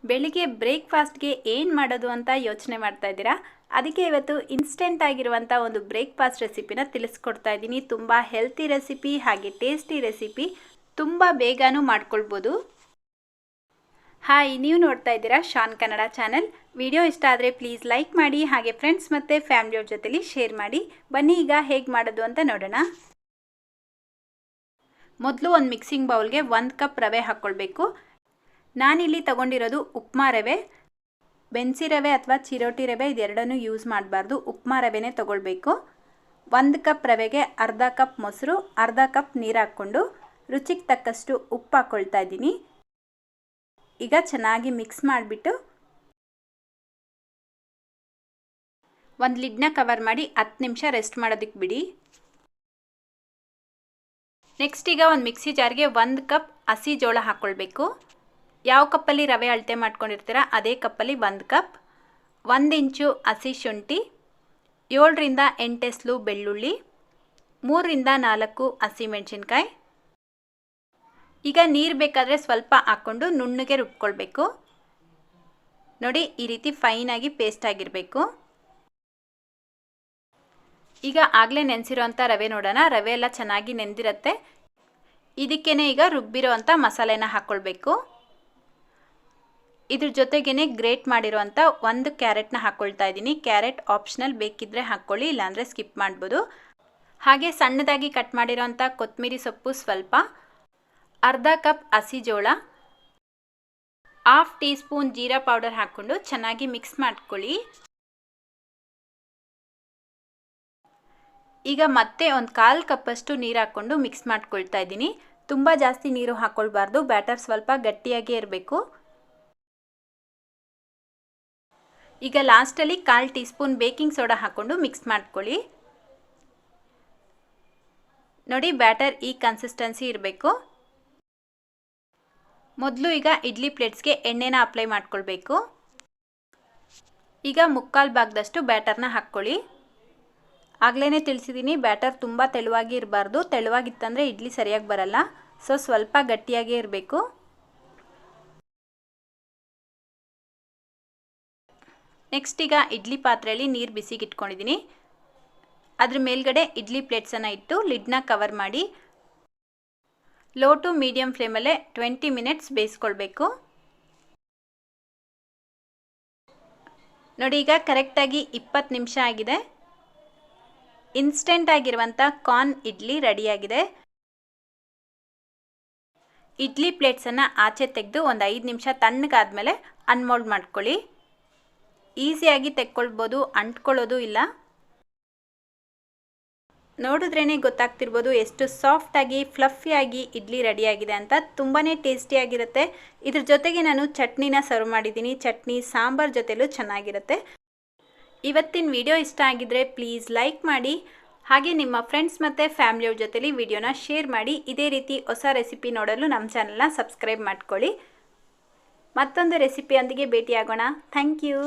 ಬೆಳಿಗ್ಗೆ ಬ್ರೇಕ್ಫಾಸ್ಟ್ಗೆ ಏನು ಮಾಡೋದು ಅಂತ ಯೋಚನೆ ಮಾಡ್ತಾ ಇದ್ದೀರಾ? ಅದಕ್ಕೆ ಇವತ್ತು ಇನ್ಸ್ಟೆಂಟ್ ಆಗಿರುವಂಥ ಒಂದು ಬ್ರೇಕ್ಫಾಸ್ಟ್ ರೆಸಿಪಿನ ತಿಳಿಸ್ಕೊಡ್ತಾ ಇದ್ದೀನಿ. ತುಂಬ ಹೆಲ್ತಿ ರೆಸಿಪಿ ಹಾಗೆ ಟೇಸ್ಟಿ ರೆಸಿಪಿ, ತುಂಬ ಬೇಗನೂ ಮಾಡ್ಕೊಳ್ಬೋದು. ಹಾಯ್, ನೀವು ನೋಡ್ತಾ ಇದ್ದೀರಾ ಶಾನ್ ಕನ್ನಡ ಚಾನೆಲ್. ವಿಡಿಯೋ ಇಷ್ಟ ಆದರೆ ಪ್ಲೀಸ್ ಲೈಕ್ ಮಾಡಿ, ಹಾಗೆ ಫ್ರೆಂಡ್ಸ್ ಮತ್ತು ಫ್ಯಾಮಿಲಿಯವ್ರ ಜೊತೆಲಿ ಶೇರ್ ಮಾಡಿ. ಬನ್ನಿ ಈಗ ಹೇಗೆ ಮಾಡೋದು ಅಂತ ನೋಡೋಣ. ಮೊದಲು ಒಂದು ಮಿಕ್ಸಿಂಗ್ ಬೌಲ್ಗೆ 1 ಕಪ್ ರವೆ ಹಾಕ್ಕೊಳ್ಬೇಕು. ನಾನಿಲ್ಲಿ ತಗೊಂಡಿರೋದು ಉಪ್ಮಾ ರವೆ. ಬೆನ್ಸಿ ರವೆ ಅಥವಾ ಚಿರೋಟಿ ರವೆ ಇದೆರಡನ್ನೂ ಯೂಸ್ ಮಾಡಬಾರ್ದು, ಉಪ್ಮಾ ರವೆನೇ ತಗೊಳ್ಬೇಕು. 1 ಕಪ್ ರವೆಗೆ ಅರ್ಧ ಕಪ್ ಮೊಸರು, ಅರ್ಧ ಕಪ್ ನೀರು ಹಾಕ್ಕೊಂಡು ರುಚಿಗೆ ತಕ್ಕಷ್ಟು ಉಪ್ಪು ಹಾಕ್ಕೊಳ್ತಾ ಇದ್ದೀನಿ. ಈಗ ಚೆನ್ನಾಗಿ ಮಿಕ್ಸ್ ಮಾಡಿಬಿಟ್ಟು ಒಂದು ಲಿಡ್ನ ಕವರ್ ಮಾಡಿ 10 ನಿಮಿಷ ರೆಸ್ಟ್ ಮಾಡೋದಕ್ಕೆ ಬಿಡಿ. ನೆಕ್ಸ್ಟ್ ಈಗ ಒಂದು ಮಿಕ್ಸಿ ಜಾರ್ಗೆ 1 ಕಪ್ ಹಸಿ ಜೋಳ ಹಾಕ್ಕೊಳ್ಬೇಕು. ಯಾವ ಕಪ್ಪಲ್ಲಿ ರವೆ ಅಳತೆ ಮಾಡ್ಕೊಂಡಿರ್ತೀರ ಅದೇ ಕಪ್ಪಲ್ಲಿ 1 ಕಪ್. 1 ಇಂಚು ಹಸಿ ಶುಂಠಿ, 7 ರಿಂದ 8 ಎಸ್ಲು ಬೆಳ್ಳುಳ್ಳಿ, 3 ರಿಂದ 4 ಹಸಿಮೆಣಸಿನ್ಕಾಯಿ. ಈಗ ನೀರು ಬೇಕಾದರೆ ಸ್ವಲ್ಪ ಹಾಕ್ಕೊಂಡು ನುಣ್ಣಗೆ ರುಬ್ಕೊಳ್ಬೇಕು. ನೋಡಿ, ಈ ರೀತಿ ಫೈನಾಗಿ ಪೇಸ್ಟ್ ಆಗಿರಬೇಕು. ಈಗ ಆಗಲೇ ನೆನೆಸಿರೋಂಥ ರವೆ ನೋಡೋಣ. ರವೆ ಎಲ್ಲ ಚೆನ್ನಾಗಿ ನೆಂದಿರುತ್ತೆ. ಇದಕ್ಕೇನೆ ಈಗ ರುಬ್ಬಿರೋವಂಥ ಮಸಾಲೆನ ಹಾಕ್ಕೊಳ್ಬೇಕು. ಇದ್ರ ಜೊತೆಗೇನೆ ಗ್ರೇಟ್ ಮಾಡಿರೋವಂಥ 1 ಕ್ಯಾರೆಟ್ನ ಹಾಕ್ಕೊಳ್ತಾ ಇದ್ದೀನಿ. ಕ್ಯಾರೆಟ್ ಆಪ್ಷನಲ್, ಬೇಕಿದ್ದರೆ ಹಾಕ್ಕೊಳ್ಳಿ, ಇಲ್ಲಾಂದರೆ ಸ್ಕಿಪ್ ಮಾಡ್ಬೋದು. ಹಾಗೆ ಸಣ್ಣದಾಗಿ ಕಟ್ ಮಾಡಿರೋವಂಥ ಕೊತ್ತಂಬರಿ ಸೊಪ್ಪು ಸ್ವಲ್ಪ, ಅರ್ಧ ಕಪ್ ಹಸಿ ಜೋಳ, 1/2 ಟೀ ಸ್ಪೂನ್ ಜೀರಾ ಪೌಡರ್ ಹಾಕ್ಕೊಂಡು ಚೆನ್ನಾಗಿ ಮಿಕ್ಸ್ ಮಾಡ್ಕೊಳ್ಳಿ. ಈಗ ಮತ್ತೆ ಒಂದು 1/4 ಕಪ್ಪಷ್ಟು ನೀರು ಹಾಕ್ಕೊಂಡು ಮಿಕ್ಸ್ ಮಾಡ್ಕೊಳ್ತಾ ಇದ್ದೀನಿ. ತುಂಬ ಜಾಸ್ತಿ ನೀರು ಹಾಕ್ಕೊಳ್ಬಾರ್ದು, ಬ್ಯಾಟರ್ ಸ್ವಲ್ಪ ಗಟ್ಟಿಯಾಗೇ ಇರಬೇಕು. ಈಗ ಲಾಸ್ಟಲ್ಲಿ 1/4 ಟೀ ಸ್ಪೂನ್ ಬೇಕಿಂಗ್ ಸೋಡಾ ಹಾಕ್ಕೊಂಡು ಮಿಕ್ಸ್ ಮಾಡ್ಕೊಳ್ಳಿ. ನೋಡಿ, ಬ್ಯಾಟರ್ ಈ ಕನ್ಸಿಸ್ಟೆನ್ಸಿ ಇರಬೇಕು. ಮೊದಲು ಈಗ ಇಡ್ಲಿ ಪ್ಲೇಟ್ಸ್ಗೆ ಎಣ್ಣೆನ ಅಪ್ಲೈ ಮಾಡ್ಕೊಳ್ಬೇಕು. ಈಗ 3/4 ಭಾಗದಷ್ಟು ಬ್ಯಾಟರ್ನ ಹಾಕ್ಕೊಳ್ಳಿ. ಆಗಲೇ ತಿಳಿಸಿದ್ದೀನಿ, ಬ್ಯಾಟರ್ ತುಂಬ ತೆಳುವಾಗಿ ಇರಬಾರ್ದು. ತೆಳುವಾಗಿತ್ತಂದರೆ ಇಡ್ಲಿ ಸರಿಯಾಗಿ ಬರಲ್ಲ. ಸೊ ಸ್ವಲ್ಪ ಗಟ್ಟಿಯಾಗೇ ಇರಬೇಕು. ನೆಕ್ಸ್ಟ್ ಈಗ ಇಡ್ಲಿ ಪಾತ್ರೆಯಲ್ಲಿ ನೀರು ಬಿಸಿಗೆ ಇಟ್ಕೊಂಡಿದ್ದೀನಿ. ಅದ್ರ ಮೇಲ್ಗಡೆ ಇಡ್ಲಿ ಪ್ಲೇಟ್ಸನ್ನು ಇಟ್ಟು ಲಿಡ್ನ ಕವರ್ ಮಾಡಿ ಲೋ ಟು ಮೀಡಿಯಮ್ ಫ್ಲೇಮಲ್ಲೇ 20 ಮಿನಿಟ್ಸ್ ಬೇಯಿಸ್ಕೊಳ್ಬೇಕು. ನೋಡಿ, ಈಗ ಕರೆಕ್ಟಾಗಿ 20 ನಿಮಿಷ ಆಗಿದೆ. ಇನ್ಸ್ಟೆಂಟ್ ಆಗಿರುವಂಥ ಕಾರ್ನ್ ಇಡ್ಲಿ ರೆಡಿಯಾಗಿದೆ. ಇಡ್ಲಿ ಪ್ಲೇಟ್ಸನ್ನು ಆಚೆ ತೆಗೆದು ಒಂದು 5 ನಿಮಿಷ ತಣ್ಣಗಾದ್ಮೇಲೆ ಅನ್ಮೋಲ್ಡ್ ಮಾಡ್ಕೊಳ್ಳಿ. ಈಸಿಯಾಗಿ ತೆಕ್ಕೊಳ್ಬೋದು, ಅಂಟ್ಕೊಳ್ಳೋದು ಇಲ್ಲ. ನೋಡಿದ್ರೇ ಗೊತ್ತಾಗ್ತಿರ್ಬೋದು ಎಷ್ಟು ಸಾಫ್ಟಾಗಿ ಫ್ಲಫಿಯಾಗಿ ಇಡ್ಲಿ ರೆಡಿಯಾಗಿದೆ ಅಂತ. ತುಂಬಾ ಟೇಸ್ಟಿಯಾಗಿರುತ್ತೆ. ಇದ್ರ ಜೊತೆಗೆ ನಾನು ಚಟ್ನಿನ ಸರ್ವ್ ಮಾಡಿದ್ದೀನಿ. ಚಟ್ನಿ ಸಾಂಬಾರ್ ಜೊತೆಲೂ ಚೆನ್ನಾಗಿರುತ್ತೆ. ಇವತ್ತಿನ ವಿಡಿಯೋ ಇಷ್ಟ ಆಗಿದ್ರೆ ಪ್ಲೀಸ್ ಲೈಕ್ ಮಾಡಿ, ಹಾಗೆ ನಿಮ್ಮ ಫ್ರೆಂಡ್ಸ್ ಮತ್ತು ಫ್ಯಾಮಿಲಿಯವ್ರ ಜೊತೆಲಿ ವಿಡಿಯೋನ ಶೇರ್ ಮಾಡಿ. ಇದೇ ರೀತಿ ಹೊಸ ರೆಸಿಪಿ ನೋಡಲು ನಮ್ಮ ಚಾನಲ್ನ ಸಬ್ಸ್ಕ್ರೈಬ್ ಮಾಡ್ಕೊಳ್ಳಿ. ಮತ್ತೊಂದು ರೆಸಿಪಿಯೊಂದಿಗೆ ಭೇಟಿಯಾಗೋಣ. Thank you.